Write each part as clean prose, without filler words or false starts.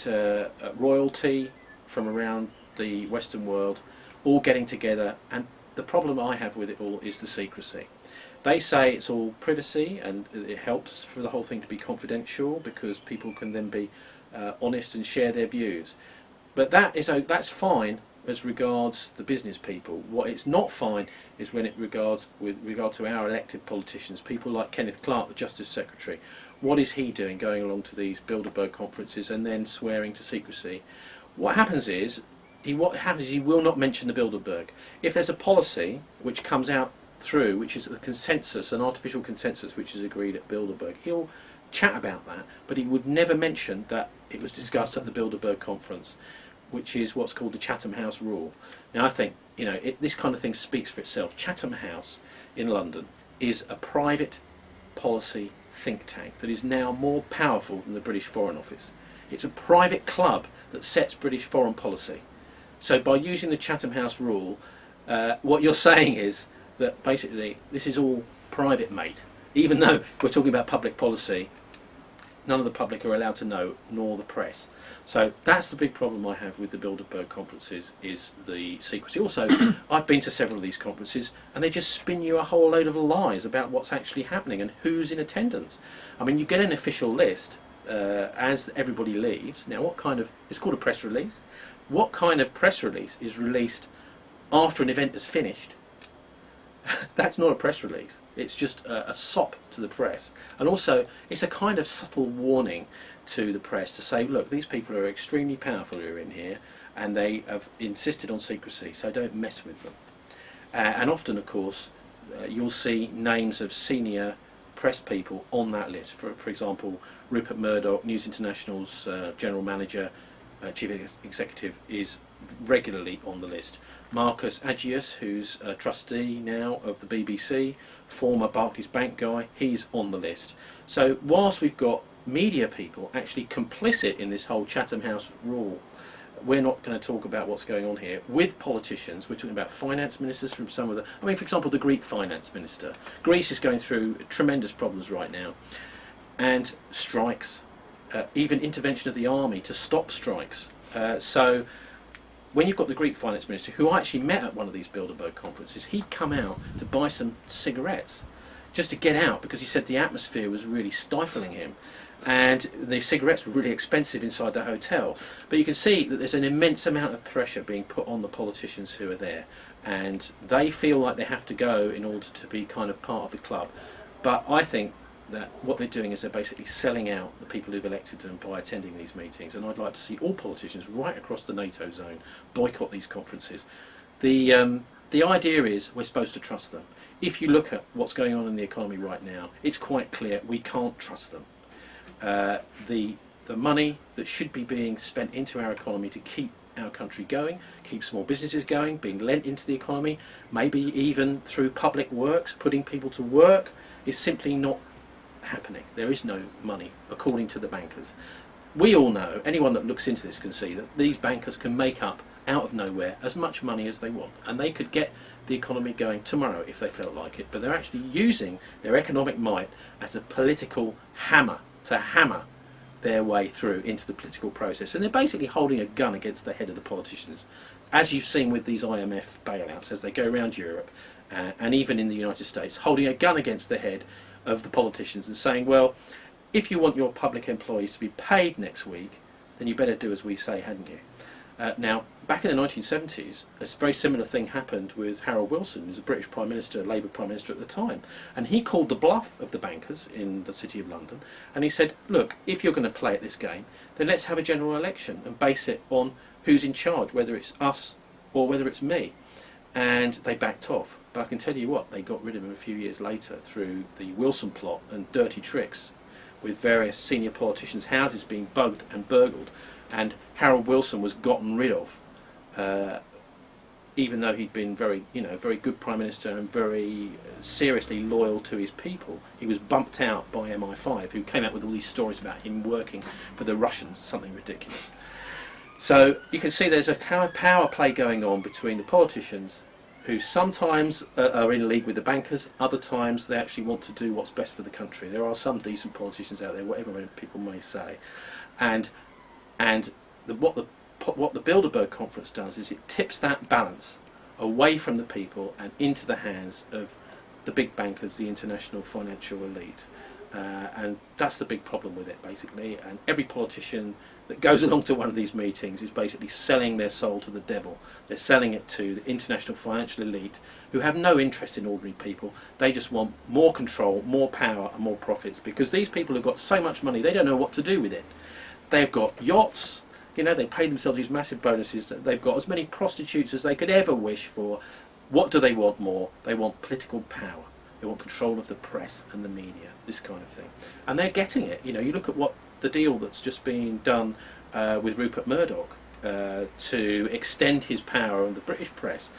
and royalty from around the Western world, all getting together. And the problem I have with it all is the secrecy. They say it's all privacy and it helps for the whole thing to be confidential because people can then be honest and share their views. But that's fine as regards the business people. What it's not fine is when with regard to our elected politicians, people like Kenneth Clarke, the Justice Secretary. What is he doing going along to these Bilderberg conferences and then swearing to secrecy? What happens is he will not mention the Bilderberg. If there's a policy which comes out through, which is a consensus, an artificial consensus which is agreed at Bilderberg, he'll chat about that, but he would never mention that it was discussed at the Bilderberg conference, which is what's called the Chatham House rule. Now I think, this kind of thing speaks for itself. Chatham House in London is a private policy think tank that is now more powerful than the British Foreign Office. It's a private club that sets British foreign policy. So by using the Chatham House rule, what you're saying is that basically this is all private, mate. Even though we're talking about public policy, none of the public are allowed to know, nor the press. So that's the big problem I have with the Bilderberg conferences, is the secrecy. Also, I've been to several of these conferences and they just spin you a whole load of lies about what's actually happening and who's in attendance. I mean, you get an official list as everybody leaves. Now, it's called a press release. What kind of press release is released after an event is finished? That's not a press release. It's just a sop to the press. And also, it's a kind of subtle warning to the press to say, look, these people are extremely powerful who are in here, and they have insisted on secrecy, so don't mess with them. And often, of course, you'll see names of senior press people on that list. For example, Rupert Murdoch, News International's general manager, chief executive, is regularly on the list. Marcus Agius, who's a trustee now of the BBC, former Barclays Bank guy, he's on the list. So whilst we've got media people actually complicit in this whole Chatham House rule, we're not going to talk about what's going on here with politicians. We're talking about finance ministers from some of the... I mean, for example, the Greek finance minister. Greece is going through tremendous problems right now. And strikes, even intervention of the army to stop strikes. So when you've got the Greek finance minister, who I actually met at one of these Bilderberg conferences, he'd come out to buy some cigarettes just to get out because he said the atmosphere was really stifling him. And the cigarettes were really expensive inside the hotel. But you can see that there's an immense amount of pressure being put on the politicians who are there. And they feel like they have to go in order to be kind of part of the club. But I think that what they're doing is they're basically selling out the people who've elected them by attending these meetings. And I'd like to see all politicians right across the NATO zone boycott these conferences. The idea is we're supposed to trust them. If you look at what's going on in the economy right now, it's quite clear we can't trust them. The money that should be being spent into our economy to keep our country going, keep small businesses going, being lent into the economy, maybe even through public works, putting people to work, is simply not happening. There is no money, according to the bankers. We all know, anyone that looks into this can see that these bankers can make up out of nowhere as much money as they want, and they could get the economy going tomorrow if they felt like it, but they're actually using their economic might as a political hammer to hammer their way through into the political process, and they're basically holding a gun against the head of the politicians, as you've seen with these IMF bailouts as they go around Europe and even in the United States, holding a gun against the head of the politicians and saying, well, if you want your public employees to be paid next week, then you better do as we say, hadn't you? Now, back in the 1970s, a very similar thing happened with Harold Wilson, who was a British Prime Minister, Labour Prime Minister at the time. And he called the bluff of the bankers in the City of London, and he said, look, if you're going to play at this game, then let's have a general election and base it on who's in charge, whether it's us or whether it's me. And they backed off. But I can tell you what, they got rid of him a few years later through the Wilson plot and dirty tricks with various senior politicians' houses being bugged and burgled. And Harold Wilson was gotten rid of, even though he'd been very good Prime Minister and very seriously loyal to his people. He was bumped out by MI5, who came out with all these stories about him working for the Russians, something ridiculous. So you can see there's a power play going on between the politicians, who sometimes are in league with the bankers, other times they actually want to do what's best for the country. There are some decent politicians out there, whatever people may say. And And what the Bilderberg conference does is it tips that balance away from the people and into the hands of the big bankers, the international financial elite. And that's the big problem with it, basically. And every politician that goes along to one of these meetings is basically selling their soul to the devil. They're selling it to the international financial elite, who have no interest in ordinary people. They just want more control, more power and more profits, because these people have got so much money they don't know what to do with it. They've got yachts, you know, they pay themselves these massive bonuses. They've got as many prostitutes as they could ever wish for. What do they want more? They want political power. They want control of the press and the media, this kind of thing. And they're getting it. You know, you look at what the deal that's just been done with Rupert Murdoch to extend his power on the British press.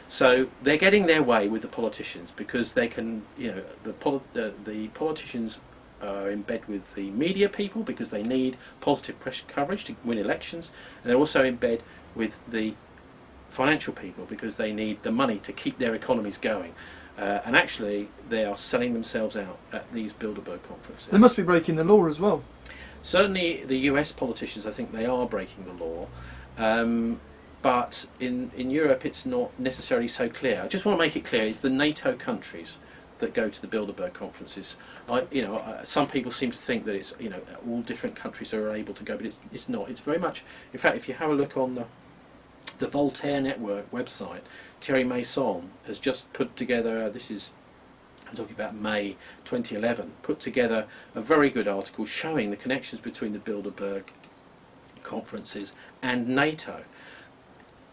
So they're getting their way with the politicians because they can, you know, the politicians are in bed with the media people because they need positive press coverage to win elections, and they're also in bed with the financial people because they need the money to keep their economies going. And actually, they are selling themselves out at these Bilderberg conferences. They must be breaking the law as well. Certainly, the US politicians, I think they are breaking the law. But in Europe, it's not necessarily so clear. I just want to make it clear, it's the NATO countries that go to the Bilderberg conferences. Some people seem to think that it's, you know, all different countries are able to go, but it's not. It's very much, in fact, if you have a look on the Voltaire Network website, Thierry Meyssan has just put together, I'm talking about May 2011, put together a very good article showing the connections between the Bilderberg conferences and NATO.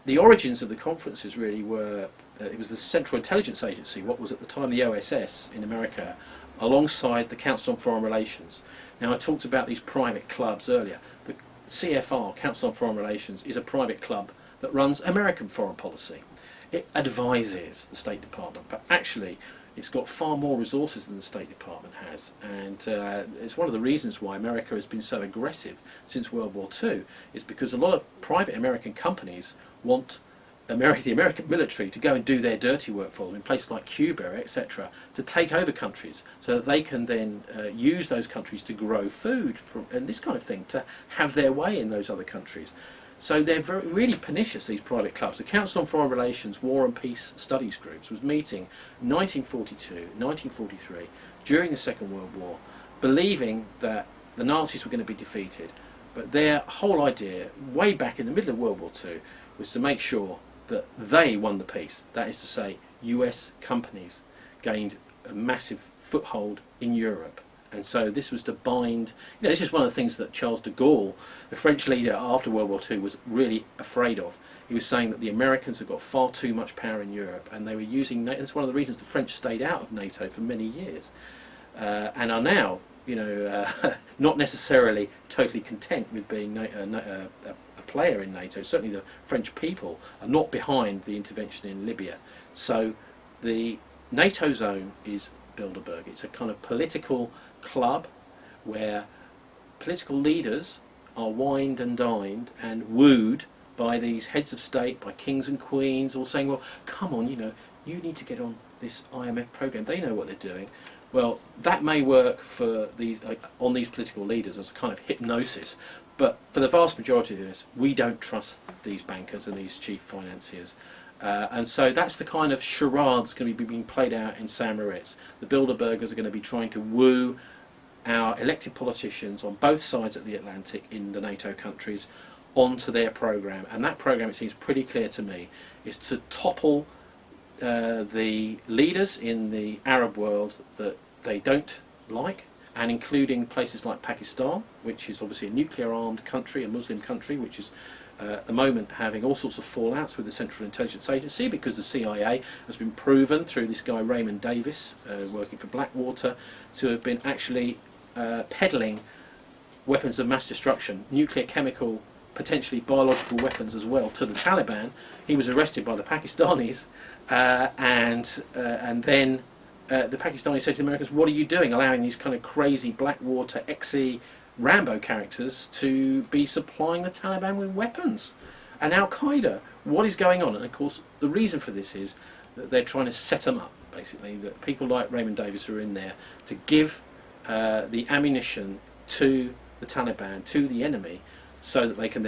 The origins of the conferences really were, it was the Central Intelligence Agency, what was at the time the OSS in America, alongside the Council on Foreign Relations. Now, I talked about these private clubs earlier. The CFR, Council on Foreign Relations, is a private club that runs American foreign policy. It advises the State Department, but actually it's got far more resources than the State Department has, and it's one of the reasons why America has been so aggressive since World War II, is because a lot of private American companies want the American military to go and do their dirty work for them in places like Cuba, etc., to take over countries so that they can then use those countries to grow food and this kind of thing, to have their way in those other countries. So they're really pernicious, these private clubs. The Council on Foreign Relations War and Peace Studies Groups was meeting in 1942, 1943, during the Second World War, believing that the Nazis were going to be defeated. But their whole idea, way back in the middle of World War II, was to make sure that they won the peace. That is to say, US companies gained a massive foothold in Europe. And so this was to bind, you know, this is one of the things that Charles de Gaulle, the French leader after World War II, was really afraid of. He was saying that the Americans had got far too much power in Europe, and they were using NATO. That's one of the reasons the French stayed out of NATO for many years, and are now, you know, not necessarily totally content with being a player in NATO. Certainly the French people are not behind the intervention in Libya. So the NATO zone is Bilderberg. It's a kind of political club where political leaders are wined and dined and wooed by these heads of state, by kings and queens, all saying, well, come on, you know, you need to get on this IMF program. They know what they're doing. Well, that may work for these on these political leaders as a kind of hypnosis, but for the vast majority of us, we don't trust these bankers and these chief financiers. And so that's the kind of charade that's going to be being played out in St. Moritz. The Bilderbergers are going to be trying to woo our elected politicians on both sides of the Atlantic in the NATO countries onto their programme. And that programme, it seems pretty clear to me, is to topple the leaders in the Arab world that they don't like, and including places like Pakistan, which is obviously a nuclear-armed country, a Muslim country, which is at the moment having all sorts of fallouts with the Central Intelligence Agency, because the CIA has been proven through this guy Raymond Davis, working for Blackwater, to have been actually peddling weapons of mass destruction, nuclear, chemical, potentially biological weapons as well, to the Taliban. He was arrested by the Pakistanis, and then the Pakistanis said to the Americans, what are you doing, allowing these kind of crazy Blackwater XE Rambo characters to be supplying the Taliban with weapons? And Al-Qaeda, what is going on? And of course the reason for this is that they're trying to set them up, basically, that people like Raymond Davis are in there to give the ammunition to the Taliban, to the enemy, so that they can then